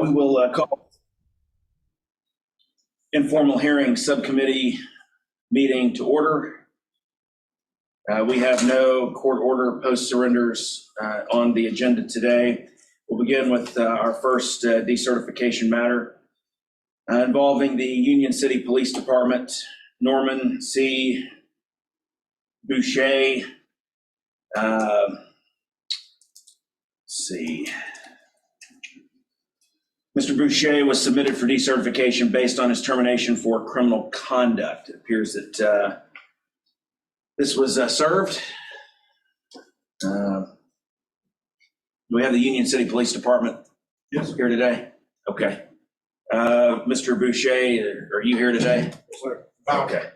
We will call informal hearing subcommittee meeting to order. We have no court order post surrenders on the agenda today. We'll begin with our first decertification matter involving the Union City Police Department. Norman C. Boucher. Let's see. Mr. Boucher was submitted for decertification based on his termination for criminal conduct. It appears that this was served. Do we have the Union City Police Department here today? Okay. Mr. Boucher, are you here today? Yes, sir. Okay.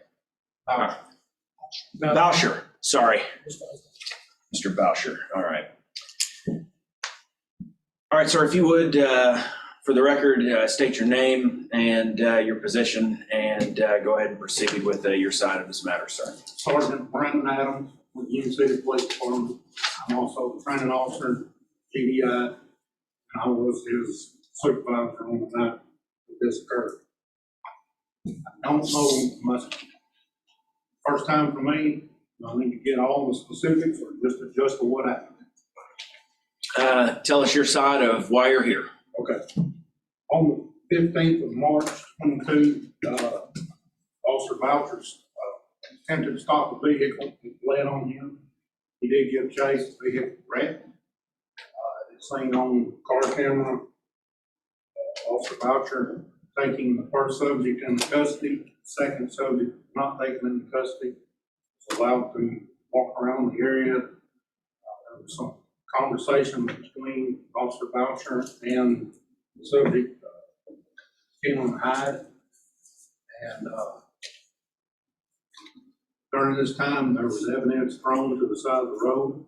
Voucher, sorry. Mr. Voucher, all right. All right, sir, if you would, for the record, state your name and your position, and go ahead and proceed with your side of this matter, sir. Sergeant Brandon Adams with Union City Police Department. I'm also the training officer, GDI, and I was his supervisor on the night that this occurred. I don't know much. First time for me, I need to get all the specifics or just adjust to what happened. Tell us your side of why you're here. Okay. On the 15th of March, 22, Officer Voucher's attempted to stop a vehicle. It led on him. He did give chase. The vehicle wrecked. It's seen on car camera. Officer Voucher taking the first subject into custody. Second subject not taken into custody. Was allowed to walk around the area. There was some conversation between Officer Voucher and the subject, Hyde, and during this time there was evidence thrown to the side of the road.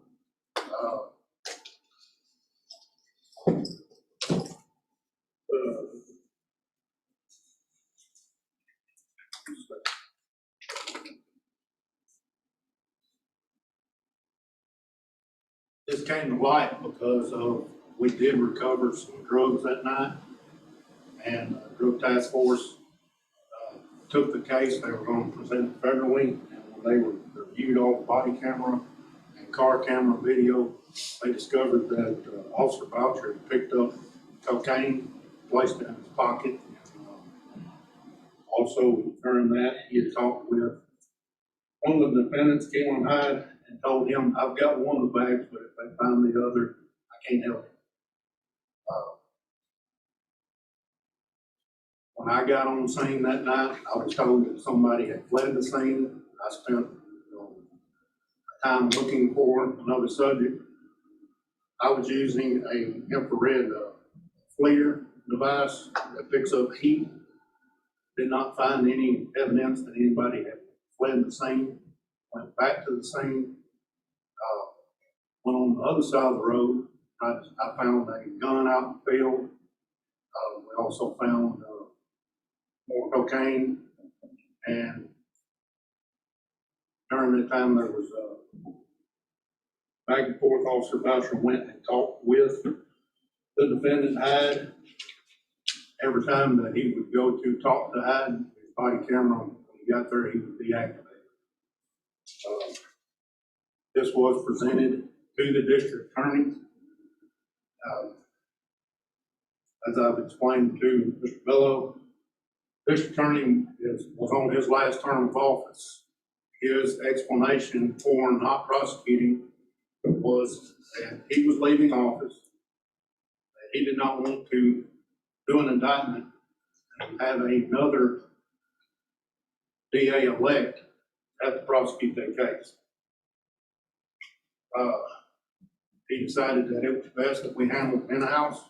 This came to light because we did recover some drugs that night, and the drug task force took the case. They were going to present it federally, and when they reviewed all the body camera and car camera video, they discovered that Officer Voucher had picked up cocaine, placed it in his pocket. Also, during that, he had talked with one of the defendants, Hyde, and told him, "I've got one of the bags, but if they find the other, I can't help it." When I got on the scene that night, I was told that somebody had fled the scene. I spent time looking for another subject. I was using an infrared FLIR device that picks up heat. Did not find any evidence that anybody had fled the scene. Went back to the scene. Went on the other side of the road. I found a gun out in the field. We also found more cocaine, and during that time there was back and forth. Officer Voucher went and talked with the defendant Hyde. Every time that he would go to talk to Hyde, his body camera, when he got there, he would deactivate. This was presented to the district attorney. As I've explained to Mr. Bello, district attorney was on his last term of office. His explanation for not prosecuting was that he was leaving office, that he did not want to do an indictment and have another DA-elect have to prosecute that case. He decided that it was best that we handle it in-house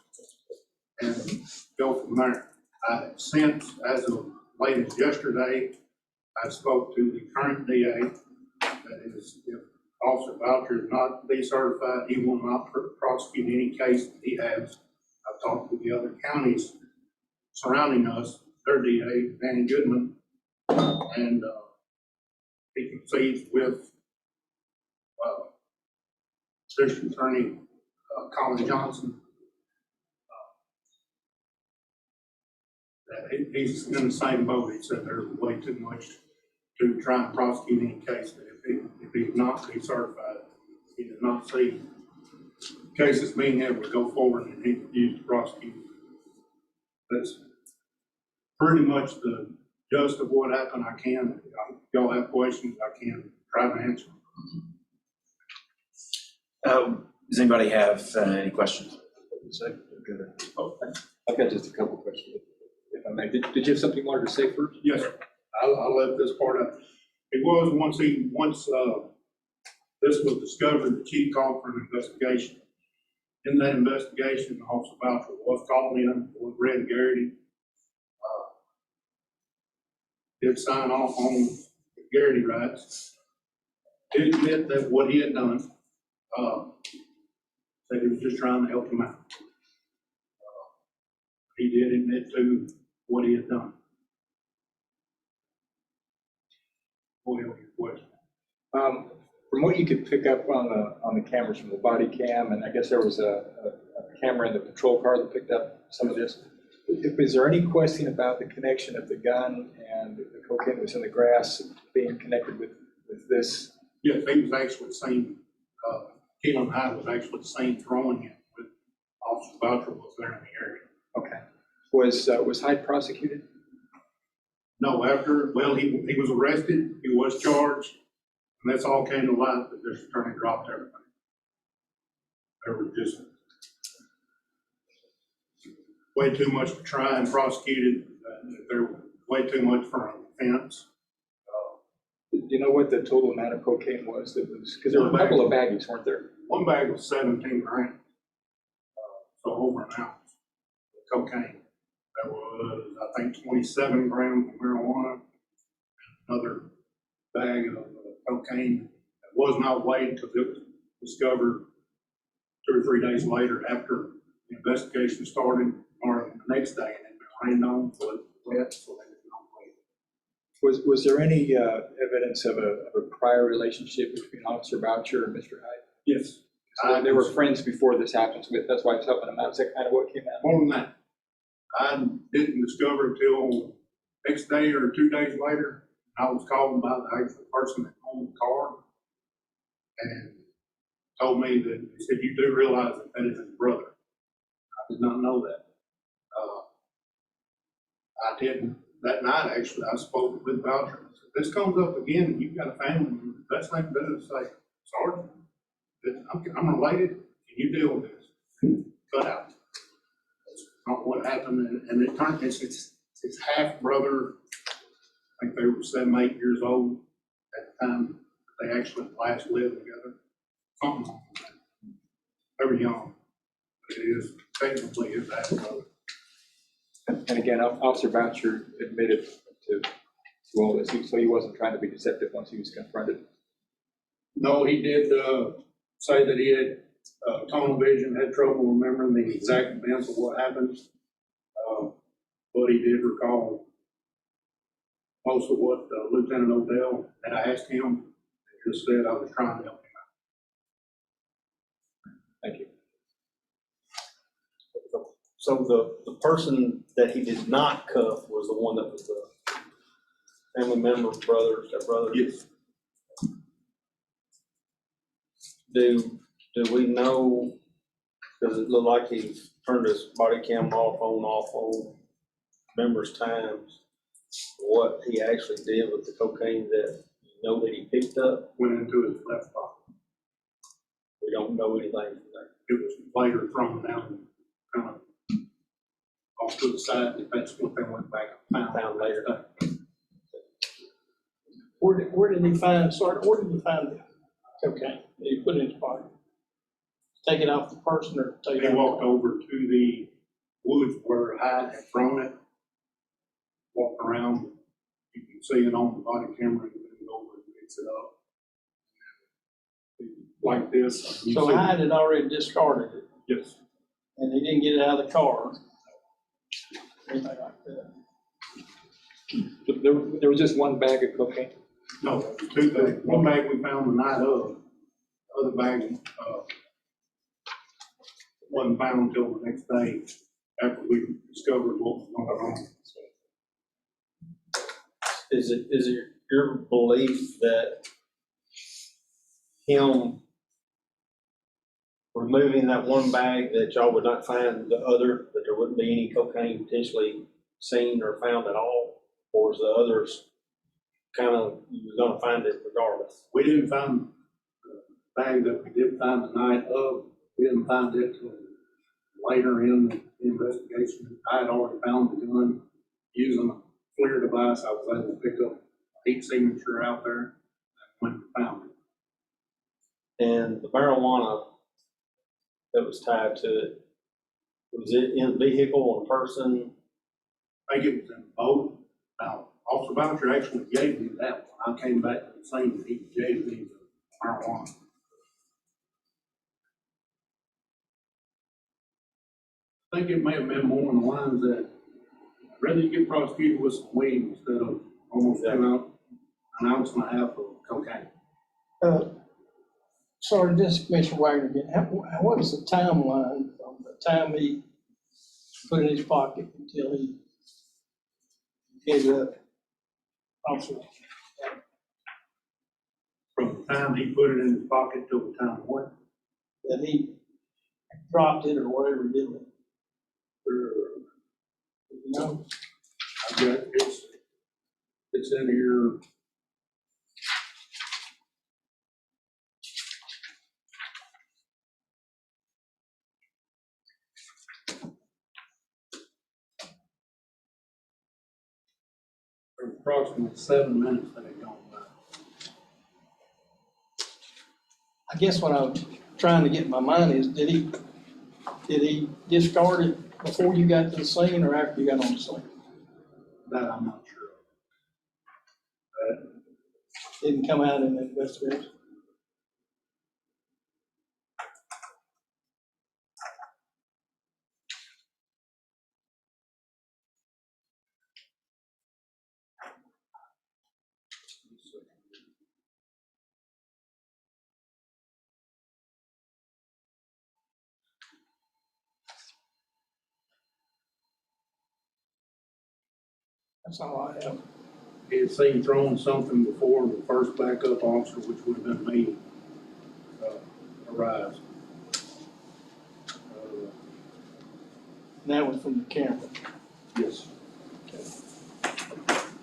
and go from there. I have since, as of late as yesterday, I spoke to the current DA. That is, if Officer Voucher is not decertified, he will not prosecute any case that he has. I've talked with the other counties surrounding us, their DA, Danny Goodman, and he proceeds with District Attorney Colin Johnson. He's in the same boat. He said there's way too much to try and prosecute any case. That if he's not decertified, he does not see cases being able to go forward and he used to prosecute. That's pretty much the gist of what happened. I can, if y'all have questions, I can try to answer. Does anybody have any questions? I've got just a couple questions, if I may. Did you have something you wanted to say first? Yes, sir. I left this part out. It was once this was discovered, the chief called for an investigation. In that investigation, Officer Voucher was called in, was read Garrity. Did sign off on Garrity rights. Did admit that what he had done, said he was just trying to help him out. He did admit to what he had done. What was your question? From what you could pick up on the cameras from the body cam, and I guess there was a camera in the patrol car that picked up some of this. Is there any question about the connection of the gun and the cocaine that was in the grass being connected with this? Yes, he was actually seen, Keelan Hyde was actually seen throwing it with Officer Voucher was there in the area. Okay. Was Hyde prosecuted? No, he was arrested, he was charged, and that's all came to light that this attorney dropped everything. There was just way too much to try and prosecute it. There was way too much for an offense. Do you know what the total amount of cocaine was that was, because there were a couple of baggies, weren't there? One bag was 17 grams, so over an ounce of cocaine. There was, I think, 27 grams of marijuana, another bag of cocaine that was not weighed because it was discovered 2 or 3 days later after the investigation started, or the next day, and it been rained on, so it wet, so they did not weigh it. Was there any evidence of a prior relationship between Officer Voucher and Mr. Hyde? Yes. They were friends before this happened, so that's why it's helping them out. Is that kind of what came out? More than that, I didn't discover until next day or 2 days later. I was called by the actual person that owned the car and told me that, he said, "You do realize that that is his brother." I did not know that. I didn't. That night, actually, I spoke with Voucher. I said, "This comes up again, and you've got a family member. The best thing to do is say, Sergeant, I'm related, and you deal with this." Cut out. That's not what happened, and it turned, it's half brother. I think they were 7, 8 years old at the time they actually last lived together. Something like that. They were young, but it is technically his half brother. And again, Officer Voucher admitted to all this, so he wasn't trying to be deceptive once he was confronted. No, he did say that he had tunnel vision, had trouble remembering the exact events of what happened, but he did recall most of what Lieutenant Odell had asked him, and just said, "I was trying to help him out." Thank you. So the person that he did not cuff was the one that was the family member, brother, stepbrother? Yes. Do we know, because it looked like he turned his body cam off on numerous times, what he actually did with the cocaine that you know that he picked up? Went into his left pocket. We don't know anything from that. It was later thrown down, kind of off to the side, and that's what they went back and found later. Where did he find, Sergeant, where did he find the cocaine? Did he put it in his pocket? Take it off the person or take it He out? walked over to the woods where Hyde had thrown it, walked around, you can see it on the body camera, and then over and picks it up. Like this. you So see- Hyde had already discarded it, Yes. and he didn't get it out of the car. Anything like that. There was just one bag of cocaine. No, 2 bags. One bag we found the night of, the other bag, wasn't found until the next day after we discovered what was going on. Is it your belief that him removing that one bag that y'all would not find the other, that there wouldn't be any cocaine potentially seen or found at all? Or is the others kind of, you're gonna find it regardless? We didn't find the bag that we did find the night of. We didn't find it till later in the investigation. I had already found the gun using a FLIR device. I was able to pick up a heat signature out there and went and found it. And the marijuana that was tied to it, was it in a vehicle or a person? I think it was in the boat. Now, Officer Voucher actually gave me that one. I came back to the scene and he gave me the marijuana. I think it may have been more on the lines that I'd rather you get prosecuted with some weed instead of almost an ounce and a half of cocaine. Sorry, this is Commissioner Wagner again. What is the timeline from the time he put it in his pocket until he gave it up? Officer, From the time he put it in his pocket till the time what? that he dropped it or whatever he did with it. You know, I've got, it's in here. There's approximately 7 minutes that had gone by. I guess what I'm trying to get in my mind is, did he discard it before you got to the scene or after you got on the scene? That I'm not sure. Didn't come out in the investigation? That's all I have. He had seen throwing something before the first backup officer, which would have been me, arrived. And that was from the camera. Yes.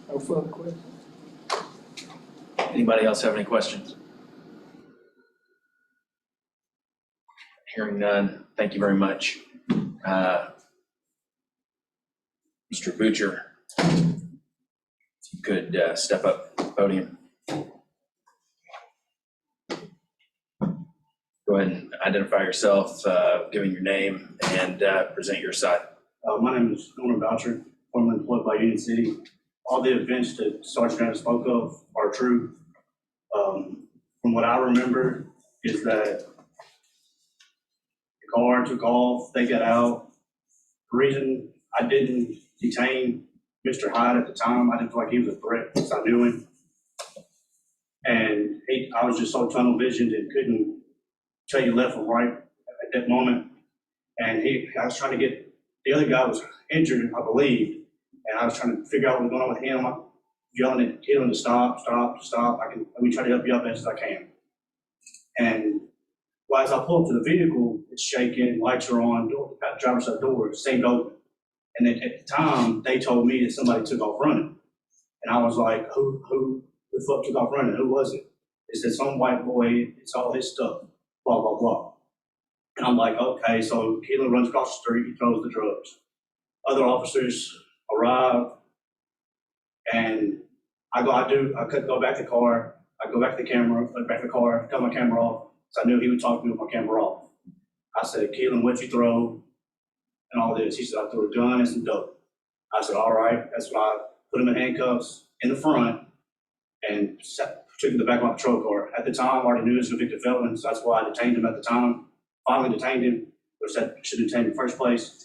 No further questions? Anybody else have any questions? Hearing none, thank you very much. Mr. Voucher, if you could step up to the podium. Go ahead and identify yourself, giving your name, and present your side. My name is Voucher, formerly employed by Union City. All the events that Sergeant Adams spoke of are true. From what I remember is that the car took off, they got out. The reason I didn't detain Mr. Hyde at the time, I didn't feel like he was a threat because I knew him. And I was just so tunnel visioned and couldn't tell you left from right at that moment. And I was trying to get, the other guy was injured, I believe, and I was trying to figure out what was going on with him. I'm yelling at him to stop. Let me try to help you out as best as I can. And as I pull up to the vehicle, it's shaking, lights are on, driver's side door, same open. And then at the time, they told me that somebody took off running. And I was like, who the fuck took off running? Who was it? It said some white boy, it's all his stuff, blah, blah, blah. And I'm like, okay, so Keelan runs across the street, he throws the drugs. Other officers arrive, and I go back to the car, I go back to the camera, back to the car, cut my camera off, so I knew he would talk to me with my camera off. I said, Keelan, what'd you throw? And all this. He said, I threw a gun and some dope. I said, all right, that's why I put him in handcuffs in the front and took him to the back of my patrol car. At the time, I already knew he was a convicted felon, so that's why I detained him at the time. Finally detained him, which I should have detained him in the first place.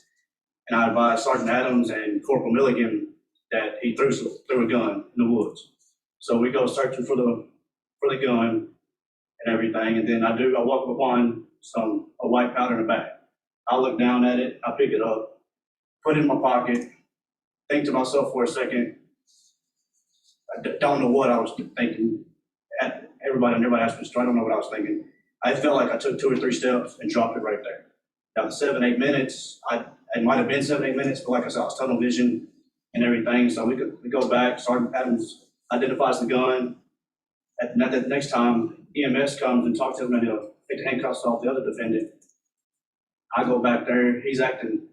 And I advised Sergeant Adams and Corporal Milligan that he threw a gun in the woods. So we go searching for the gun and everything, and then I walk upon a white powder in the bag. I look down at it, I pick it up, put it in my pocket, think to myself for a second. I don't know what I was thinking. Everybody asked me, so I don't know what I was thinking. I felt like I took 2 or 3 steps and dropped it right there. Now, 7, 8 minutes, it might have been 7, 8 minutes, but like I said, I was tunnel vision and everything. So we go back, Sergeant Adams identifies the gun. At the next time, EMS comes and talks to him, and he'll take the handcuffs off the other defendant. I go back there, he's acting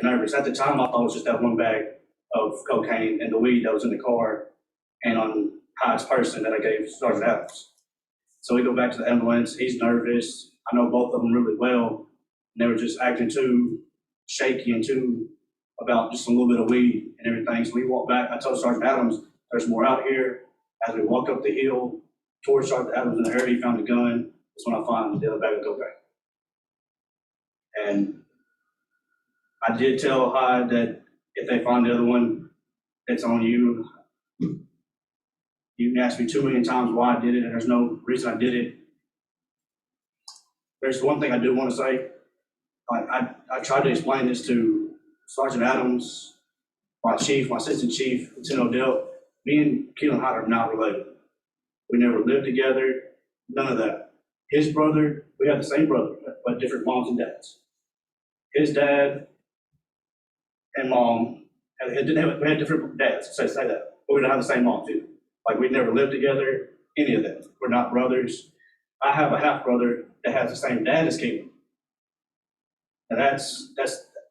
nervous. At the time, I thought it was just that one bag of cocaine and the weed that was in the car and on Hyde's person that I gave Sergeant Adams. So we go back to the ambulance, he's nervous. I know both of them really well. And they were just acting too shaky and too about just a little bit of weed and everything. So we walked back, I told Sergeant Adams, there's more out here. As we walk up the hill towards Sergeant Adams in the area, he found the gun. That's when I find the other bag of cocaine. And I did tell Hyde that if they find the other one, it's on you. You can ask me 2 million times why I did it, and there's no reason I did it. There's one thing I do want to say. I tried to explain this to Sergeant Adams, my chief, my assistant chief, Lieutenant Odell. Me and Keelan Hyde are not related. We never lived together, none of that. His brother, we had the same brother, but different moms and dads. His dad and mom, we had different dads, say that, but we don't have the same mom too. Like, we never lived together, any of that. We're not brothers. I have a half brother that has the same dad as Keelan. And that's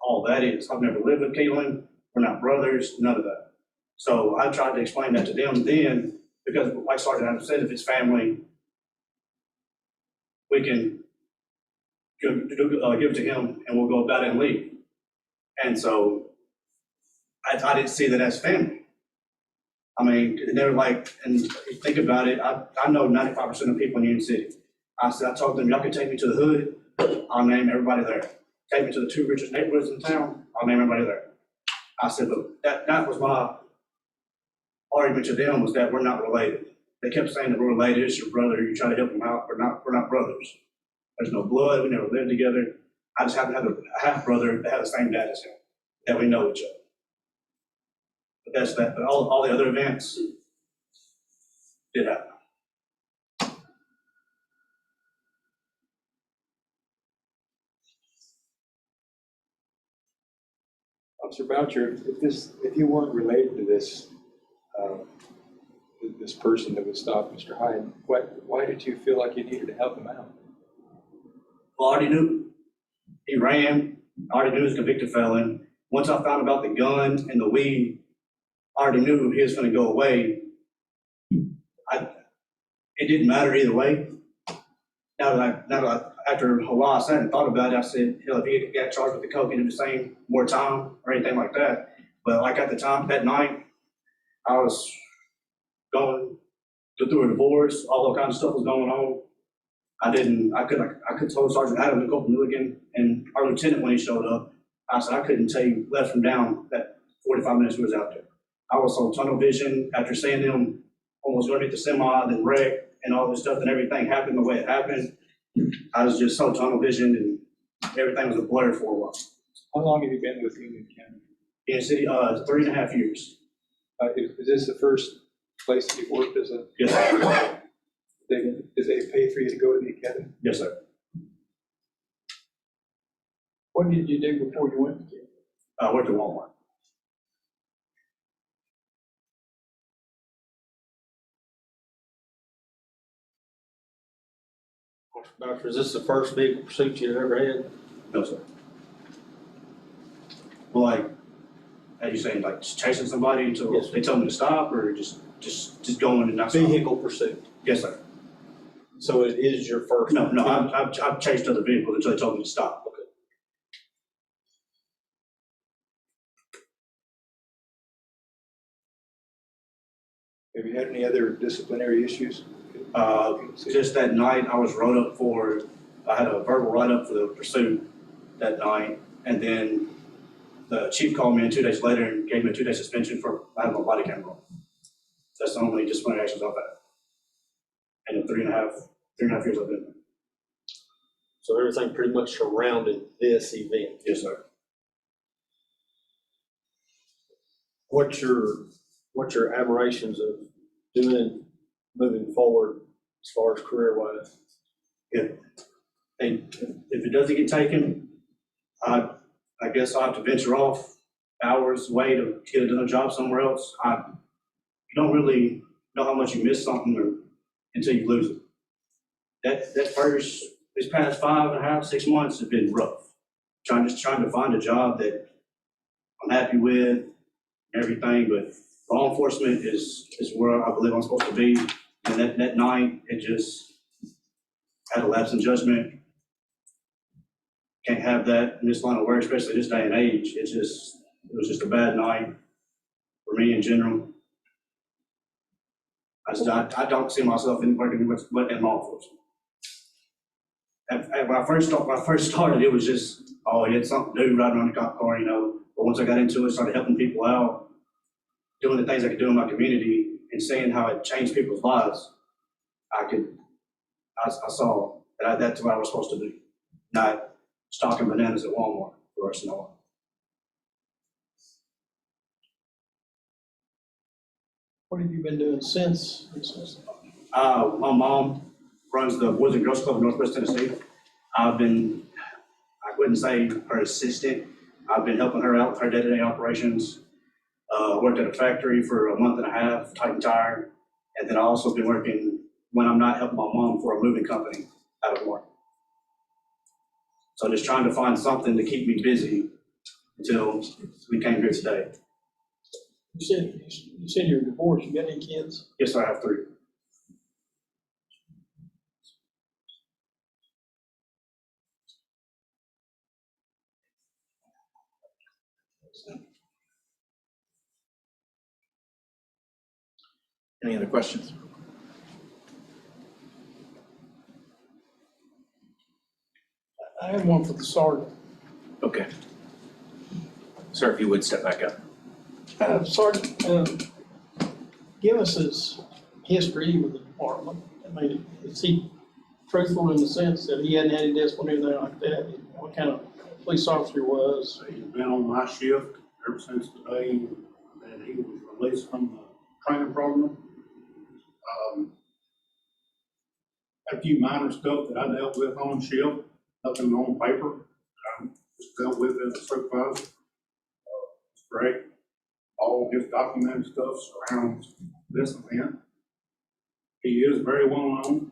all that is. I've never lived with Keelan. We're not brothers, none of that. So I tried to explain that to them then, because like Sergeant Adams said, if it's family, we can give it to him and we'll go about it and leave. And so I didn't see that as family. I mean, they're like, and you think about it, I know 95% of people in Union City. I told them, y'all can take me to the hood, I'll name everybody there. Take me to the 2 richest neighborhoods in town, I'll name everybody there. I said, but that was my argument to them, was that we're not related. They kept saying that we're related, it's your brother, you try to help him out, we're not brothers. There's no blood, we never lived together. I just happen to have a half brother that had the same dad as him, that we know each other. But that's that, but all the other events did happen. Officer Voucher, if you weren't related to this person that was stopped, Mr. Hyde, why did you feel like you needed to help him out? Well, I already knew he ran. I already knew he was a convicted felon. Once I found about the gun and the weed, I already knew he was going to go away. It didn't matter either way. After a while I sat and thought about it, I said, hell, if he got charged with the coke, he'd do the same, more time or anything like that. But like at the time, that night, I was going through a divorce, all that kind of stuff was going on. I could tell Sergeant Adams and Corporal Milligan and our lieutenant when he showed up, I said, I couldn't tell you left from down that 45 minutes we was out there. I was on tunnel vision after seeing them almost going to hit the semi, then wreck, and all this stuff, and everything happened the way it happened. I was just so tunnel visioned, and everything was a blur for a while. How long have you been with Union County? Union City, 3.5 years. Is this the first place that you've worked as a? Yes, sir. Did they pay for you to go to the academy? Yes, sir. What did you do before you went to jail? I worked at Walmart. Doctor, is this the first vehicle pursuit you've ever had? No, sir. Well, like, as you saying, like chasing somebody until Yes. they tell me to stop, or just going and not stopping? Vehicle pursuit. Yes, sir. So it is your first? No, I've chased other vehicles until they told me to stop. Okay. Have you had any other disciplinary issues? Just that night, I had a verbal write-up for the pursuit that night, and then the chief called me in 2 days later and gave me a 2-day suspension for having my body camera on. That's the only disciplinary actions I've had in the 3.5 years I've been there. So everything pretty much surrounded this event? Yes, sir. what's your aberrations of doing, moving forward as far as career wise? And if it doesn't get taken, I guess I'll have to venture off hours away to get another job somewhere else. You don't really know how much you miss something until you lose it. This past 5.5, 6 months have been rough. Just trying to find a job that I'm happy with and everything, but law enforcement is where I believe I'm supposed to be. And that night, it just had a lapse in judgment. Can't have that in this line of work, especially this day and age. It was just a bad night for me in general. I don't see myself in working with in law enforcement. And when I first started, it was just, oh, you had something to do, riding around the cop car, you know. But once I got into it, started helping people out, doing the things I could do in my community, and seeing how it changed people's lives, I saw that that's what I was supposed to do, not stocking bananas at Walmart for us to know. What have you been doing since? My mom runs the Boys and Girls Club in Northwest Tennessee. I wouldn't say her assistant. I've been helping her out with her day-to-day operations. Worked at a factory for a month and a half, Titan Tire. And then I also been working when I'm not helping my mom for a moving company out of work. So just trying to find something to keep me busy until we came here today. You said you're divorced. You got any kids? Yes, sir, I have 3. Any other questions? I have one for the sergeant. Okay. Sir, if you would step back up. Sergeant, give us his history with the department. I mean, is he truthful in the sense that he hadn't had any discipline or anything like that? What kind of police officer he was? He's been on my shift ever since the day that he was released from the training program. A few minor stuff that I dealt with on shift, nothing on paper. I just dealt with it as a supervisor. It's great. All his documented stuff surrounds this event. He is very well known.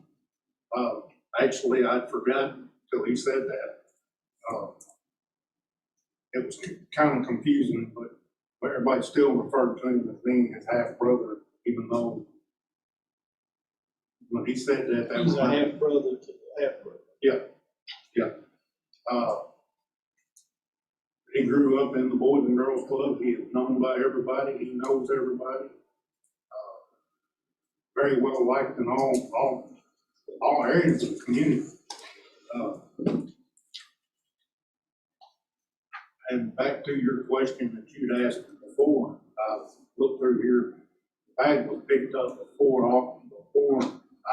Actually, I'd forgotten till he said that. It was kind of confusing, but everybody still referred to him as being his half brother, even though when he said that, that He's was a half brother to the half brother. He grew up in the Boys and Girls Club. He is known by everybody. He knows everybody. Very well liked in all areas of the community. And back to your question that you'd asked before, I looked through here. The bag was picked up before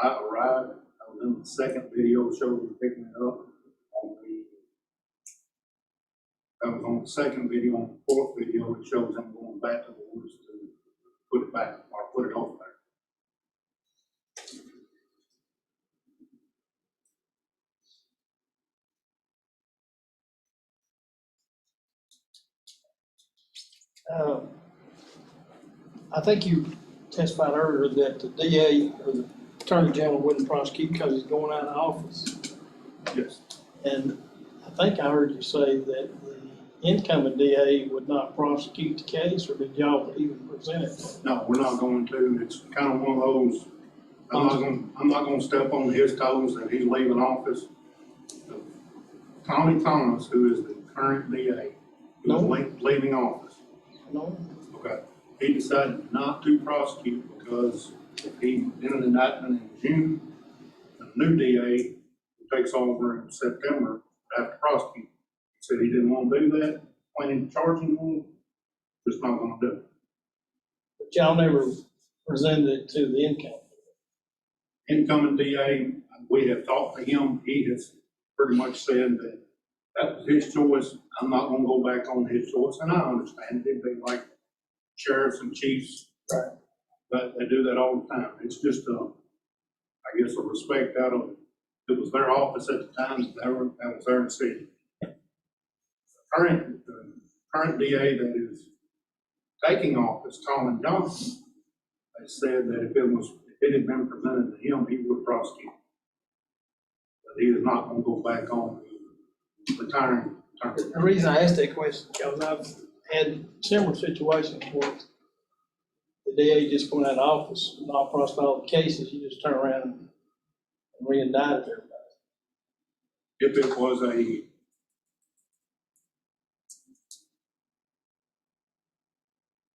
I arrived. I was in the second video showing him picking it up. I was on the second video. On the fourth video, it shows him going back to the woods to put it back or put it over there. I think you testified earlier that the DA or the Attorney General wouldn't prosecute because he's going out of office. Yes. And I think I heard you say that the incoming DA would not prosecute the case, or did y'all even present it? No, we're not going to. It's kind of one of those, I'm not gonna step on his toes that he's leaving office. Tommy Thomas, who is the current DA, who is leaving office. No? Okay. He decided not to prosecute because if he did an indictment in June, the new DA who takes over in September would have to prosecute. He said he didn't want to do that, planning to charge him, just not gonna do it. But y'all never presented it to the Incoming DA, we have talked to him. He has pretty much said that that was his choice. I'm not gonna go back on his choice, and I understand it. It'd be like sheriffs and chiefs. Right. But they do that all the time. It's just I guess, a respect out of, it was their office at the time, that was their city. Current DA that is taking office, Colin Johnson, has said that if it had been presented to him, he would prosecute. But he is not gonna go back on retiring. The reason I asked that question, because I've had similar situations where the DA just going out of office, not prosecute all the cases, you just turn around and re-indict everybody. If it was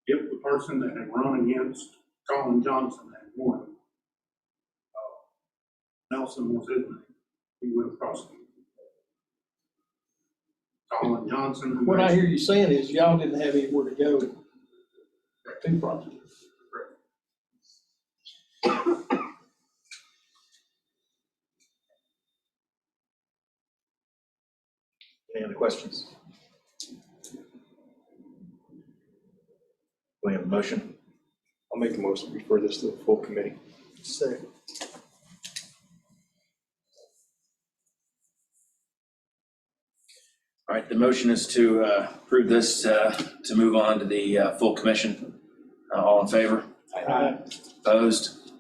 if the person that had run against Colin Johnson had won, Nelson was his name, he would have prosecuted. Colin Johnson. What I hear you saying is y'all didn't have anywhere to go to prosecute. Any other questions? We have a motion. I'll make a motion to refer this to the full committee. Second. All right, the motion is to approve this to move on to the full commission. All in favor? Aye. Opposed?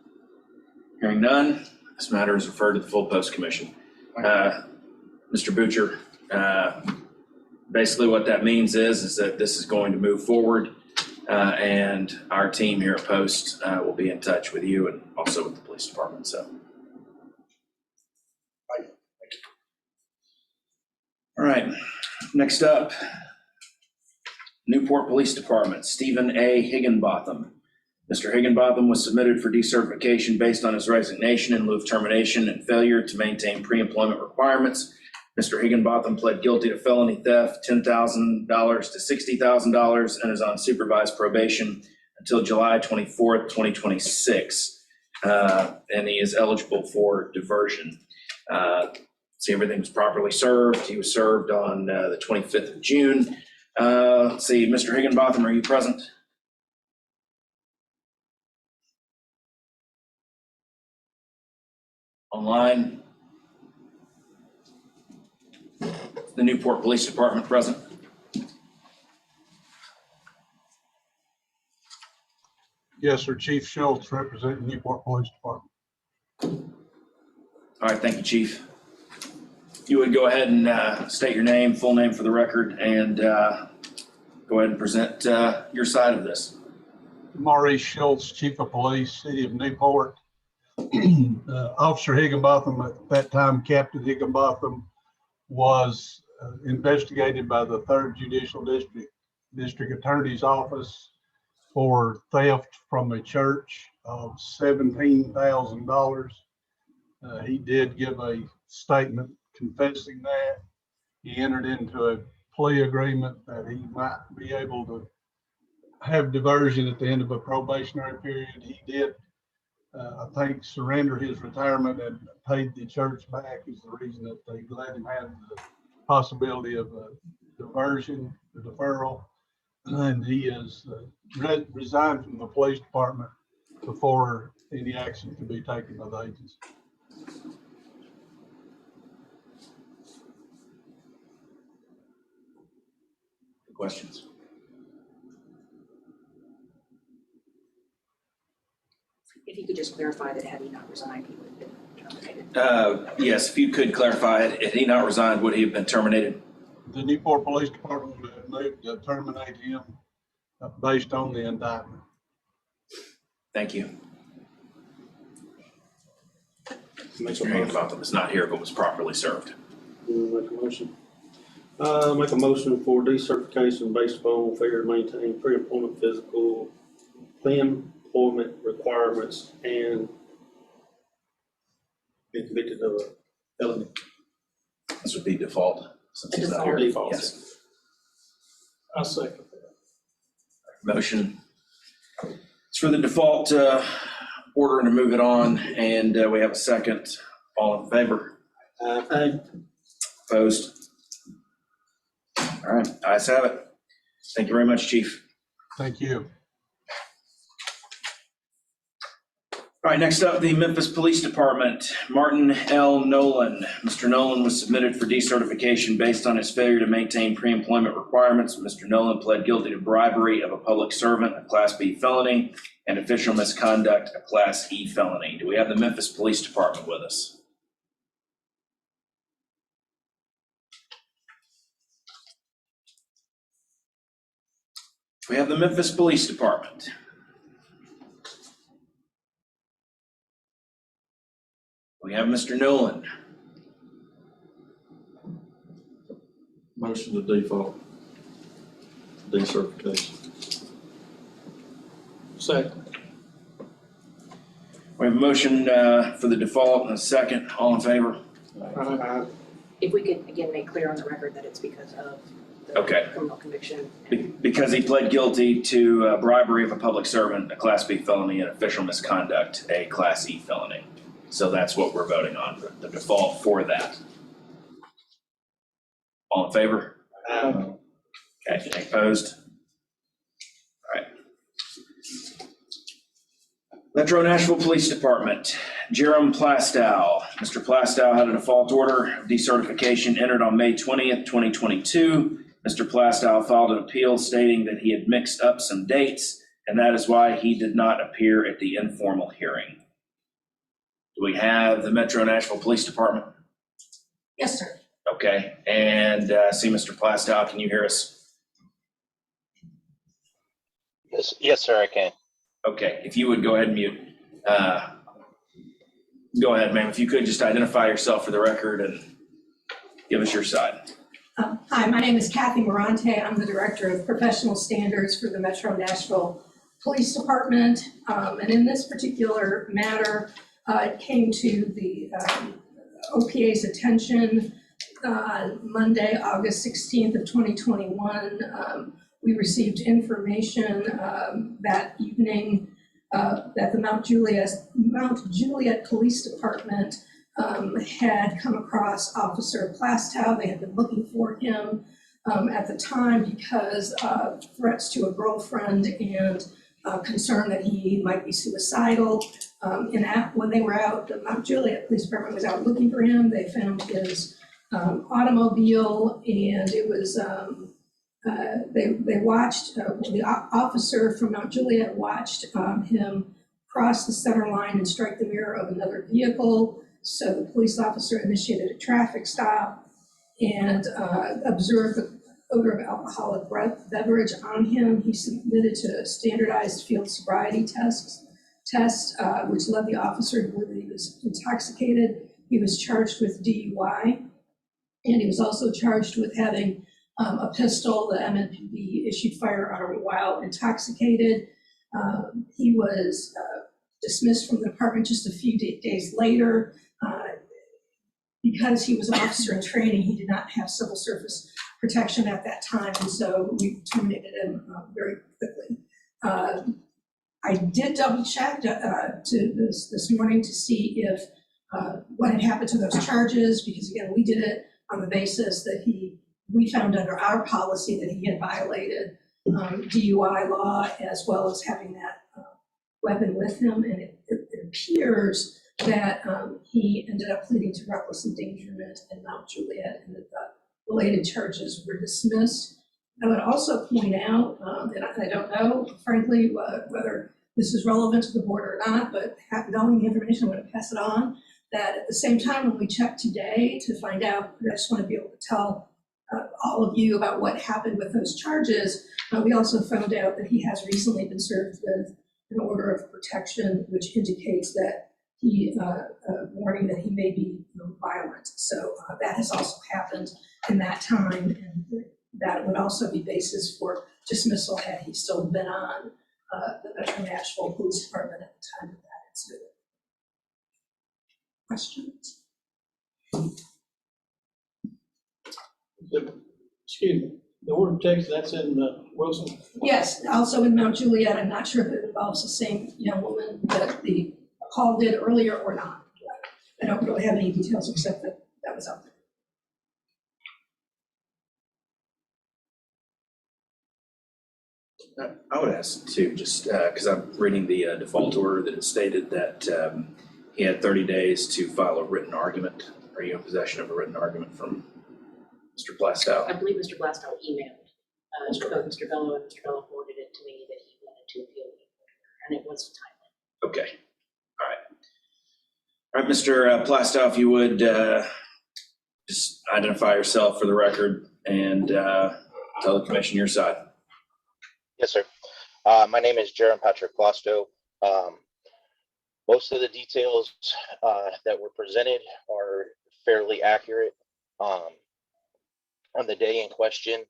Hearing none, this matter is referred to the full post commission. Mr. Voucher, basically what that means is that this is going to move forward, and our team here at Post will be in touch with you and also with the police department. So, all right, next up, Newport Police Department, Stephen A. Higginbotham. Mr. Higginbotham was submitted for decertification based on his resignation in lieu of termination and failure to maintain pre-employment requirements. Mr. Higginbotham pled guilty to felony theft, $10,000 to $60,000, and is on supervised probation until July 24th, 2026. And he is eligible for diversion. See, everything was properly served. He was served on the 25th of June. Let's see, Mr. Higginbotham, are you present? Online? The Newport Police Department present? Yes, sir. Chief Schultz, representing Newport Police Department. All right, thank you, Chief. You would go ahead and state your name, full name for the record, and go ahead and present your side of this. Maurice Schultz, Chief of Police, City of Newport. Officer Higginbotham, at that time, Captain Higginbotham, was investigated by the 3rd Judicial District Attorney's Office for theft from a church of $17,000. He did give a statement confessing that. He entered into a plea agreement that he might be able to have diversion at the end of a probationary period. He did, I think, surrender his retirement and paid the church back is the reason that they let him have the possibility of a diversion, the deferral. And he is resigned from the police department before any action can be taken by the agency. Questions? If you could just clarify that had he not resigned, he would have been terminated. Yes, if you could clarify, had he not resigned, would he have been terminated? The Newport Police Department would have moved to terminate him based on the indictment. Thank you. Make Mr. a motion. Higginbotham is not here, but was properly served. Make a motion. Make a motion for decertification based upon failure to maintain pre-employment physical, pre-employment requirements, and be convicted of a felony. This would be default since he's not here. Default. Yes. I'll second that. Motion. It's for the default order and to move it on, and we have a second. All in favor? Aye. Opposed? All right, ayes have it. Thank you very much, Chief. Thank you. All right, next up, the Memphis Police Department, Martin L. Nolan. Mr. Nolan was submitted for decertification based on his failure to maintain pre-employment requirements. Mr. Nolan pled guilty to bribery of a public servant, a Class B felony, and official misconduct, a Class E felony. Do we have the Memphis Police Department with us? We have the Memphis Police Department. We have Mr. Nolan. Motion to default, decertification. Second. We have a motion for the default and a second. All in favor? If we could, again, make clear on the record that it's because of the Okay. criminal conviction. Because he pled guilty to bribery of a public servant, a Class B felony, and official misconduct, a Class E felony. So that's what we're voting on, the default for that. All in favor? Okay, any opposed? All right. Metro Nashville Police Department, Jerem Plastow. Mr. Plastow had a default order of decertification entered on May 20th, 2022. Mr. Plastow filed an appeal stating that he had mixed up some dates, and that is why he did not appear at the informal hearing. Do we have the Metro Nashville Police Department? Yes, sir. Okay, and see Mr. Plastow, can you hear us? Yes, sir, I can. Okay, if you would go ahead and mute. Go ahead, ma'am. If you could just identify yourself for the record and give us your side. Hi, my name is Kathy Morante. I'm the Director of Professional Standards for the Metro Nashville Police Department. And in this particular matter, it came to the OPA's attention Monday, August 16th of 2021. We received information that evening that the Mount Juliet Police Department had come across Officer Plastow. They had been looking for him at the time because of threats to a girlfriend and concern that he might be suicidal. When they were out, the Mount Juliet Police Department was out looking for him. They found his automobile, and it was they watched the officer from Mount Juliet watched him cross the center line and strike the mirror of another vehicle. So the police officer initiated a traffic stop and observed the odor of alcoholic beverage on him. He submitted to a standardized field sobriety test, which led the officer to believe that he was intoxicated. He was charged with DUI, and he was also charged with having a pistol. The MNPB issued firearm while intoxicated. He was dismissed from the department just a few days later. Because he was an officer in training, he did not have civil service protection at that time, and so we terminated him very quickly. I did double check this morning to see if what had happened to those charges, because again, we did it on the basis that we found under our policy that he had violated DUI law as well as having that weapon with him, and it appears that he ended up pleading to reckless endangerment in Mount Juliet, and that the related charges were dismissed. I would also point out, and I don't know, frankly, whether this is relevant to the board or not, but knowing the information, I'm going to pass it on, that at the same time when we checked today to find out, I just want to be able to tell all of you about what happened with those charges, we also found out that he has recently been served with an order of protection, which indicates that he, warning that he may be violent. So that has also happened in that time, and that would also be basis for dismissal had he still been on the Metro Nashville Police Department at the time of that incident. Questions? Excuse me, the order of protection, that's in Wilson? Yes, also in Mount Juliet. I'm not sure if it involves the same young woman that the call did earlier or not. I don't really have any details except that that was out there. I would ask too, just because I'm reading the default order that it stated that he had 30 days to file a written argument. Are you in possession of a written argument from Mr. Plastow? I believe Mr. Blastow emailed, both Mr. Bello and Mr. Bello forwarded it to me that he wanted to appeal the order, and it was timely. Okay, all right. All right, Mr. Plastow, if you would just identify yourself for the record and tell the commission your side. Yes, sir. My name is Jaron Patrick Plasto. Most of the details that were presented are fairly accurate. On the day in question,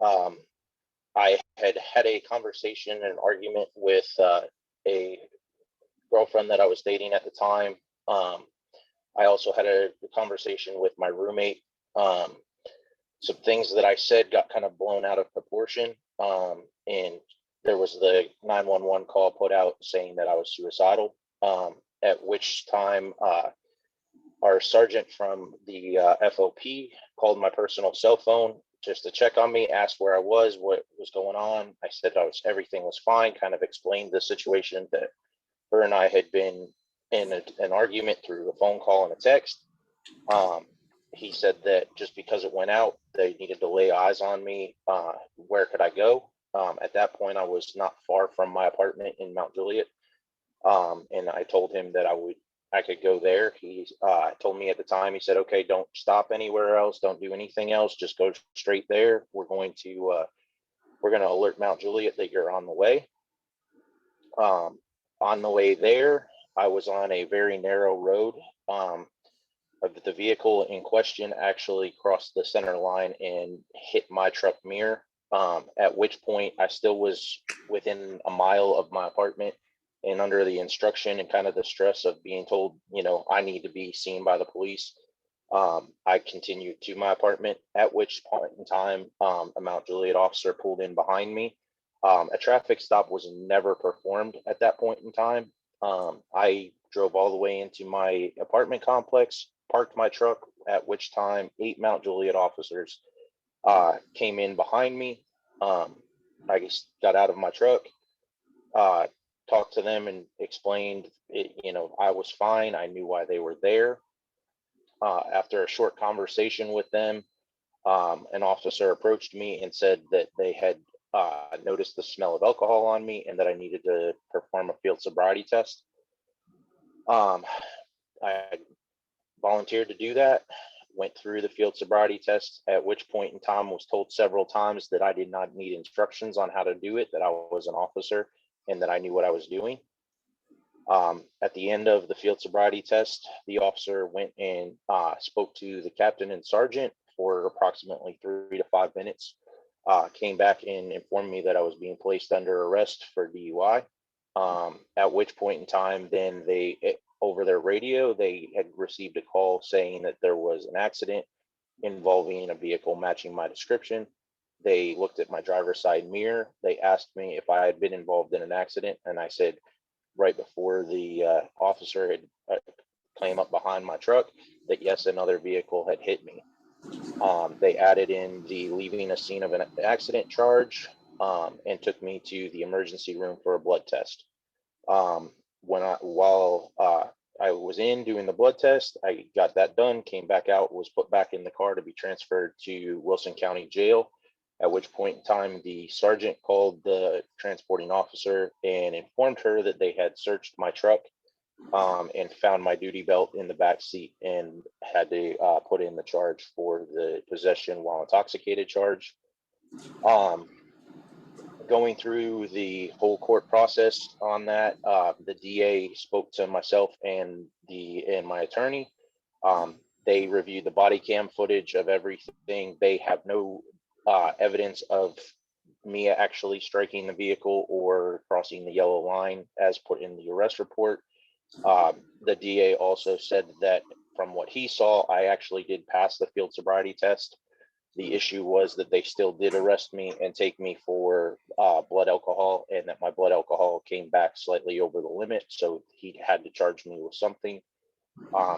I had a conversation and an argument with a girlfriend that I was dating at the time. I also had a conversation with my roommate. Some things that I said got kind of blown out of proportion. And there was the 911 call put out saying that I was suicidal, at which time our sergeant from the FOP called my personal cell phone just to check on me, asked where I was, what was going on. I said everything was fine, kind of explained the situation that her and I had been in an argument through a phone call and a text. He said that just because it went out, they needed to lay eyes on me. Where could I go? At that point, I was not far from my apartment in Mount Juliet. And I told him that I could go there. He told me at the time, he said, okay, don't stop anywhere else. Don't do anything else. Just go straight there. We're going to alert Mount Juliet that you're on the way. On the way there, I was on a very narrow road. The vehicle in question actually crossed the center line and hit my truck mirror. At which point I still was within a mile of my apartment and under the instruction and kind of the stress of being told, I need to be seen by the police. I continued to my apartment, at which point in time, a Mount Juliet officer pulled in behind me. A traffic stop was never performed at that point in time. I drove all the way into my apartment complex, parked my truck, at which time 8 Mount Juliet officers came in behind me. I just got out of my truck, talked to them and explained it, I was fine. I knew why they were there. After a short conversation with them, an officer approached me and said that they had noticed the smell of alcohol on me and that I needed to perform a field sobriety test. I volunteered to do that, went through the field sobriety test, at which point in time was told several times that I did not need instructions on how to do it, that I was an officer and that I knew what I was doing. At the end of the field sobriety test, the officer went and spoke to the captain and sergeant for approximately 3 to 5 minutes, came back and informed me that I was being placed under arrest for DUI. At which point in time, then over their radio, they had received a call saying that there was an accident involving a vehicle matching my description. They looked at my driver's side mirror. They asked me if I had been involved in an accident, and I said right before the officer had came up behind my truck that yes, another vehicle had hit me. They added in the leaving a scene of an accident charge and took me to the emergency room for a blood test. While I was in doing the blood test, I got that done, came back out, was put back in the car to be transferred to Wilson County Jail, at which point in time the sergeant called the transporting officer and informed her that they had searched my truck and found my duty belt in the back seat and had to put in the charge for the possession while intoxicated charge. Going through the whole court process on that, the DA spoke to myself and my attorney. They reviewed the body cam footage of everything. They have no evidence of me actually striking the vehicle or crossing the yellow line as put in the arrest report. The DA also said that from what he saw, I actually did pass the field sobriety test. The issue was that they still did arrest me and take me for blood alcohol, and that my blood alcohol came back slightly over the limit. So he had to charge me with something.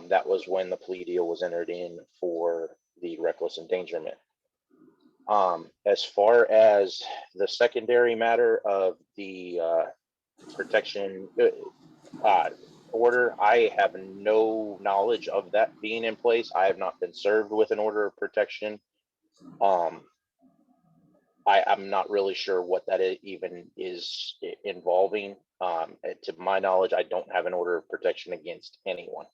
That was when the plea deal was entered in for the reckless endangerment. As far as the secondary matter of the protection order, I have no knowledge of that being in place. I have not been served with an order of protection. I'm not really sure what that even is involving. To my knowledge, I don't have an order of protection against anyone.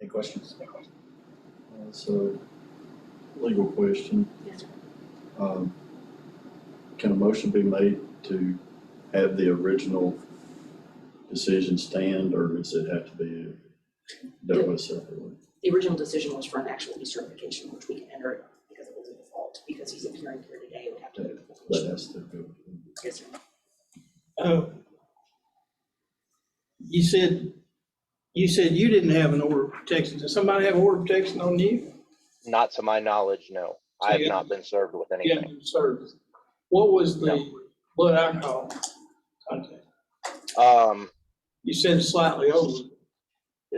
Any questions? So, legal question. Yes, sir. Can a motion be made to have the original decision stand, or does it have to be dealt with separately? The original decision was for an actual decertification, which we can enter because it was a default, because he's appearing here today, it would have to go to the full That commission. has to go. Yes, sir. You said you didn't have an order of protection. Does somebody have order of protection on you? Not to my knowledge, no. I have not been served with You anything. haven't been served. What was the blood alcohol content? You said slightly over.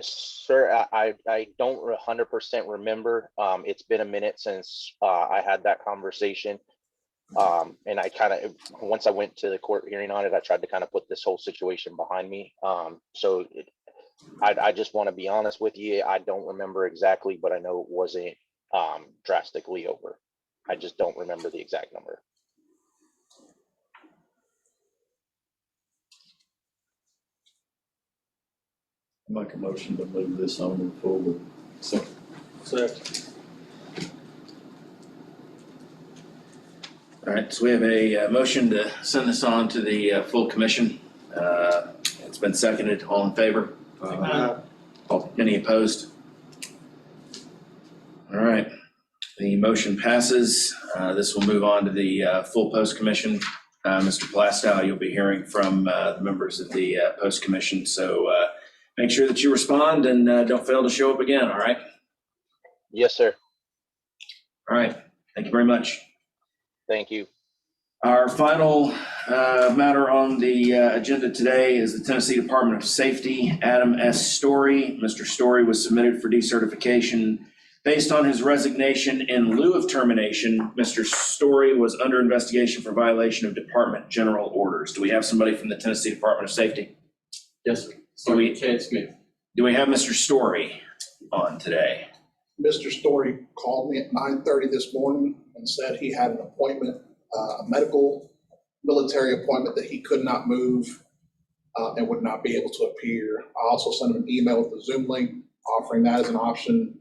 Sir, I don't 100% remember. It's been a minute since I had that conversation. And I kind of, once I went to the court hearing on it, I tried to kind of put this whole situation behind me. I just want to be honest with you. I don't remember exactly, but I know it wasn't drastically over. I just don't remember the exact number. Make a motion to move this on forward. Second. All right, so we have a motion to send this on to the full commission. It's been seconded. All in favor? Any opposed? All right, the motion passes. This will move on to the full post commission. Mr. Plastow, you'll be hearing from the members of the post commission. So make sure that you respond and don't fail to show up again, all right? Yes, sir. All right, thank you very much. Thank you. Our final matter on the agenda today is the Tennessee Department of Safety, Adam S. Story. Mr. Story was submitted for decertification based on his resignation in lieu of termination. Mr. Story was under investigation for violation of department general orders. Do we have somebody from the Tennessee Department of Safety? Yes, sir. Sergeant Chad Smith. Do we have Mr. Story on today? Mr. Story called me at 9:30 this morning and said he had an appointment, a medical military appointment that he could not move and would not be able to appear. I also sent him an email with the Zoom link offering that as an option.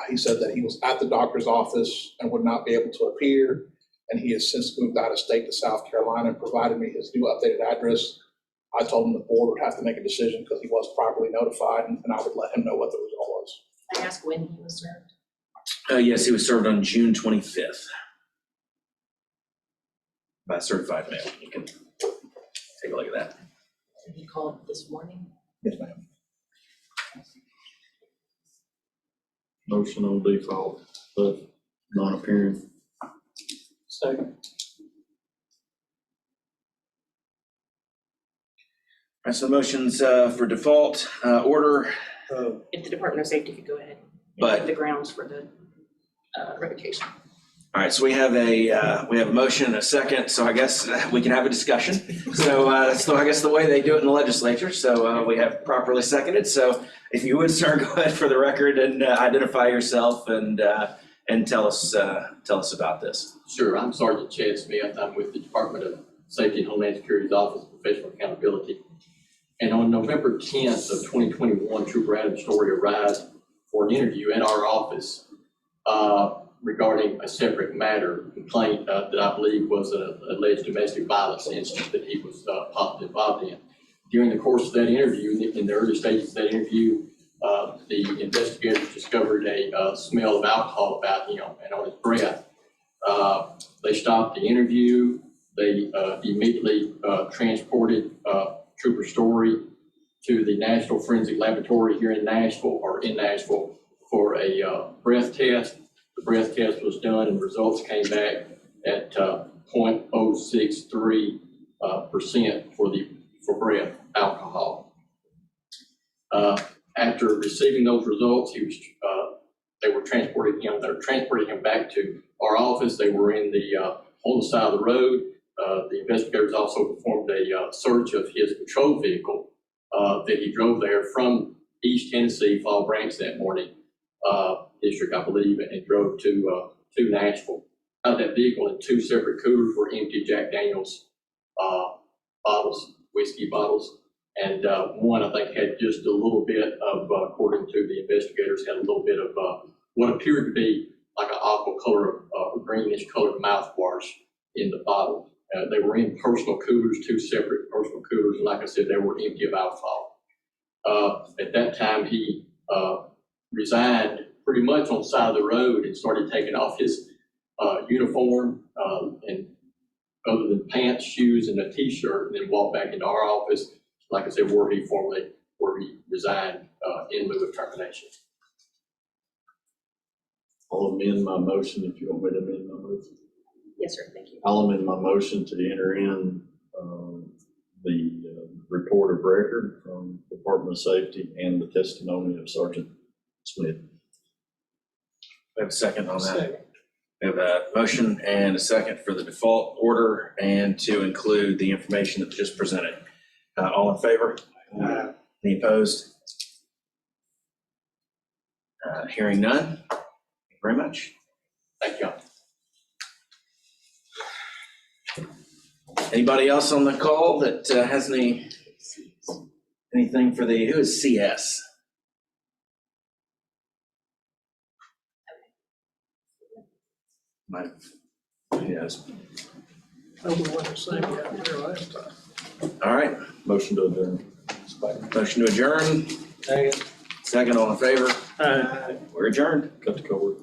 He said that he was at the doctor's office and would not be able to appear, and he has since moved out of state to South Carolina and provided me his new updated address. I told him the board would have to make a decision because he was properly notified, and I would let him know what the result was. I asked when he was served. Yes, he was served on June 25th by certified mail. You can take a look at that. And he called this morning. Yes, ma'am. Motion on default of non-appearing. Second. All right, so motions for default order. If the Department of Safety could go ahead and But- give the grounds for the revocation. All right, so we have a motion and a second, so I guess we can have a discussion. So that's I guess the way they do it in the legislature. So we have properly seconded. So if you would, sir, go ahead for the record and identify yourself and tell us about this. Sure, I'm Sergeant Chad Smith. I'm with the Department of Safety and Homeland Security's Office of Professional Accountability. And on November 10th of 2021, Trooper Adam Story arrived for an interview at our office regarding a separate matter, complaint that I believe was an alleged domestic violence incident that he was possibly involved in. During the course of that interview, in the early stages of that interview, the investigators discovered a smell of alcohol about him and on his breath. They stopped the interview. They immediately transported Trooper Story to the National Forensic Laboratory here in Nashville for a breath test. The breath test was done and results came back at 0.063% for breath alcohol. After receiving those results, they were transporting him back to our office. They were in on the side of the road. The investigators also performed a search of his patrol vehicle that he drove there from East Tennessee, Fall Branch that morning, district, I believe, and drove to Nashville. Out of that vehicle, in 2 separate coolers were empty Jack Daniels bottles, whiskey bottles, and one I think had just a little bit of, according to the investigators, had a little bit of what appeared to be like an aqua color, greenish colored mouthwash in the bottle. They were in personal coolers, 2 separate personal coolers, and like I said, they were empty of alcohol. At that time, he resigned pretty much on the side of the road and started taking off his uniform and other than pants, shoes, and a t-shirt, and then walked back into our office, like I said, where he resigned in lieu of termination. I'll amend my motion if you want me to amend my motion. Yes, sir, thank you. I'll amend my motion to enter in the report of record from Department of Safety and the testimony of Sergeant Smith. We have a second on that. Second. We have a motion and a second for the default order and to include the information that was just presented. All in favor? Any opposed? Hearing none. Thank you very much. Thank you. Anybody else on the call that has anything for who is CS? Yes. Hope we went the same out there last time. All right. Motion to adjourn. Motion to adjourn. Second, all in favor? We're adjourned. Cut the cord.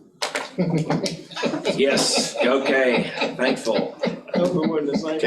Yes. Okay. Thankful. Hope we went the same.